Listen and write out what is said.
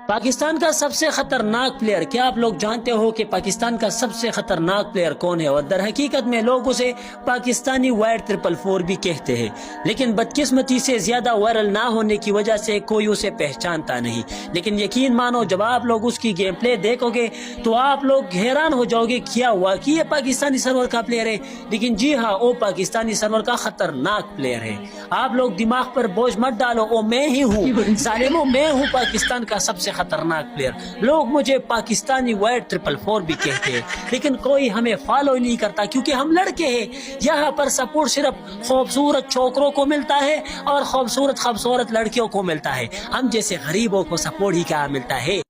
پاکستان کا سب سے خطرناک پلیئر، کیا آپ لوگ جانتے ہو کہ پاکستان کا سب سے خطرناک پلیئر کون ہے؟ اور در حقیقت میں لوگ اسے پاکستانی وائٹ 444 بھی کہتے ہیں، لیکن بدقسمتی سے زیادہ وائرل نہ ہونے کی وجہ سے کوئی اسے پہچانتا نہیں۔ لیکن یقین مانو جب آپ لوگ اس کی گیم پلے دیکھو گے تو آپ لوگ حیران ہو جاؤ گے، کیا واقعی یہ پاکستانی سرور کا پلیئر ہے؟ لیکن جی ہاں، وہ پاکستانی سرور کا خطرناک پلیئر ہے۔ آپ لوگ دماغ پر بوجھ مت ڈالو، وہ میں ہی ہوں، ظالموں میں ہوں پاکستان کا سب سے خطرناک پلیئر۔ لوگ مجھے پاکستانی وائٹ 444 بھی کہتے ہیں، لیکن کوئی ہمیں فالو نہیں کرتا کیونکہ ہم لڑکے ہیں۔ یہاں پر سپورٹ صرف خوبصورت چھوکروں کو ملتا ہے اور خوبصورت لڑکیوں کو ملتا ہے، ہم جیسے غریبوں کو سپورٹ ہی کہاں ملتا ہے۔